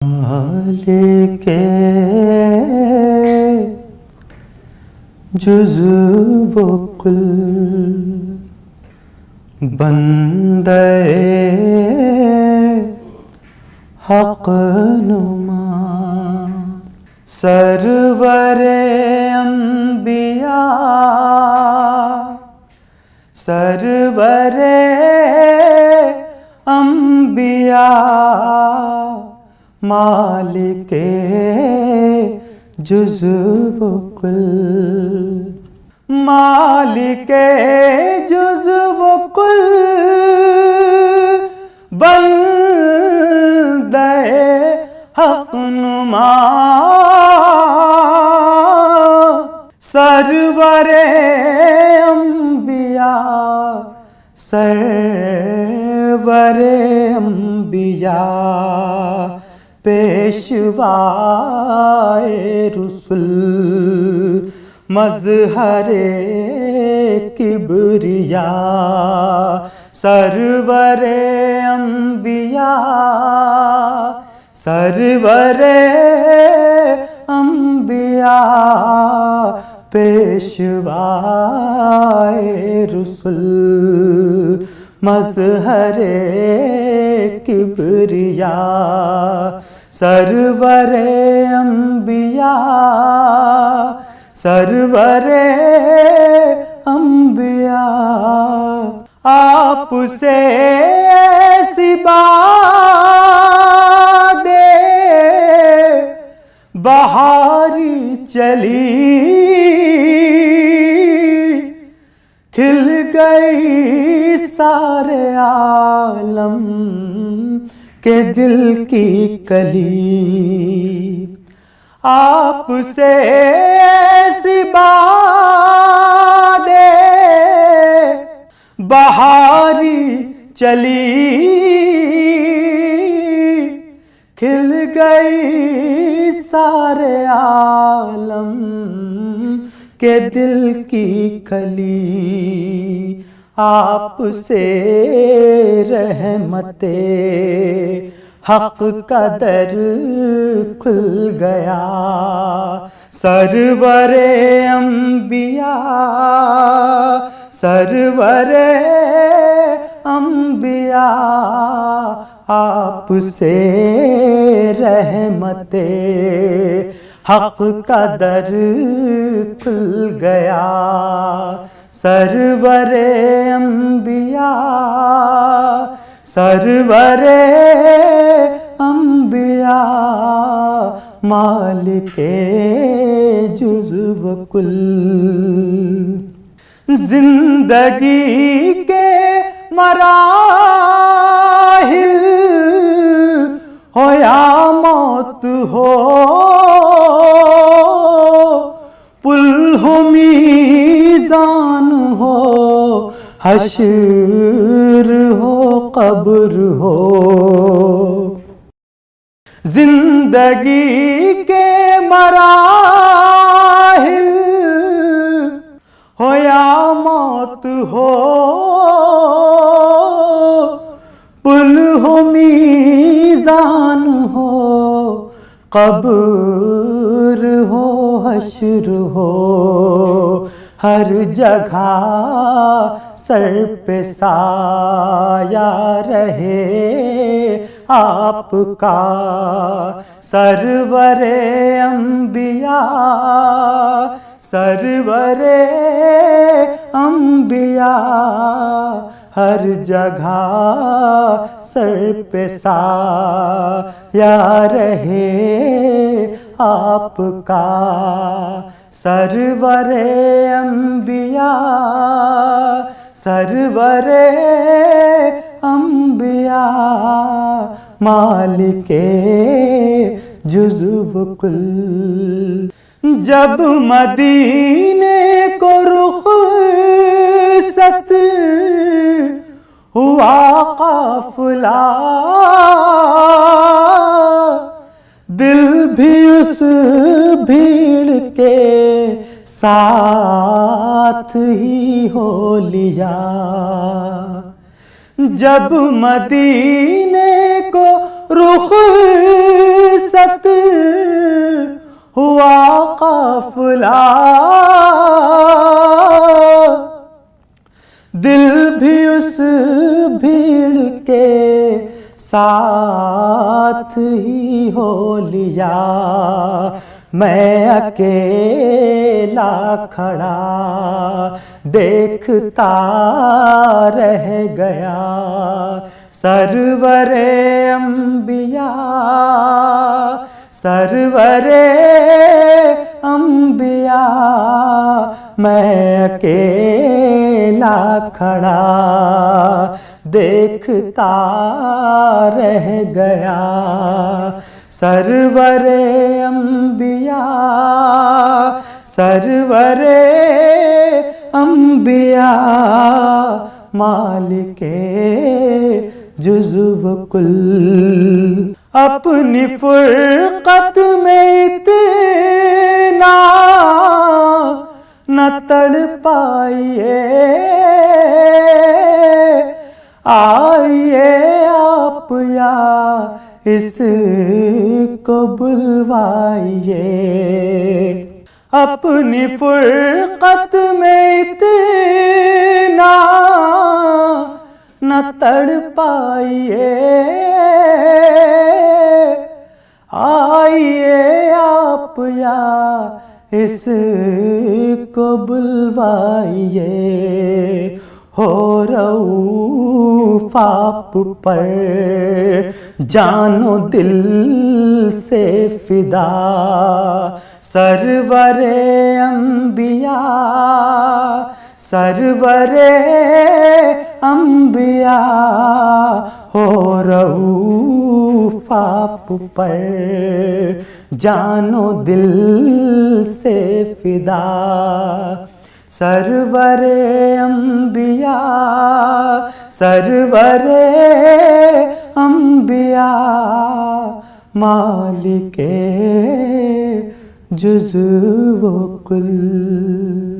مالک جزو و کل بندے حق نما سرور انبیاء سرور انبیاء مالک جزو و کل مالک جزو و کل بندے حق نما سرور انبیاء سرور انبیاء پیشوائے رسول مظہر کبریاء سرور انبیاء سرور انبیاء پیشوائے رسول مظہر کبریاء سرور انبیاء سرور انبیاء آپ سے ایسی باد بہاری چلی کھل گئی سارے عالم کے دل کی کلی آپ سے ایسی باد بہاری چلی کھل گئی سارے عالم کے دل کی کلی آپ سے رحمت حق کا در کھل گیا سرور انبیاء سرور انبیاء آپ سے رحمت حق کا در کھل گیا سرور انبیاء سرور انبیاء مالک جزو و کل زندگی کے مراحل ہو یا موت ہو پل ہو میزان ہو حشر ہو قبر ہو زندگی کے مراحل ہو یا موت ہو پل ہو میزان ہو قبر ہو حشر ہو ہر جگہ سر پہ سایہ رہے آپ کا سرور انبیاء سرور انبیاء ہر جگہ سر پہ سایہ رہے آپ کا سرور انبیاء سرور انبیاء مالک جزو و کل جب مدینے کو رخصت ہوا قافلہ دل بھی اس بھیڑ کے ساتھ ہی ہو لیا جب مدینے کو رخ ساتھ ہی ہو لیا میں اکیلا کھڑا دیکھتا رہ گیا سرور انبیاء سرور انبیاء میں اکیلا کھڑا دیکھتا رہ گیا سرور انبیاء سرور انبیاء مالک جزو و کل اپنی فرقت میں اتنا نہ تڑ پائیے آئیے آپ یا اس کو بلوائیے اپنی فرقت میں اتنا نہ تڑ پائیے آئیے آپ یا اس کو بلوائیے ہو رؤوف آپ پر جان و دل سے فدا سرور انبیاء سرور انبیاء ہو رؤوف آپ پر جان و دل سے فدا سرور انبیاء سرور انبیاء مالک جزو و کل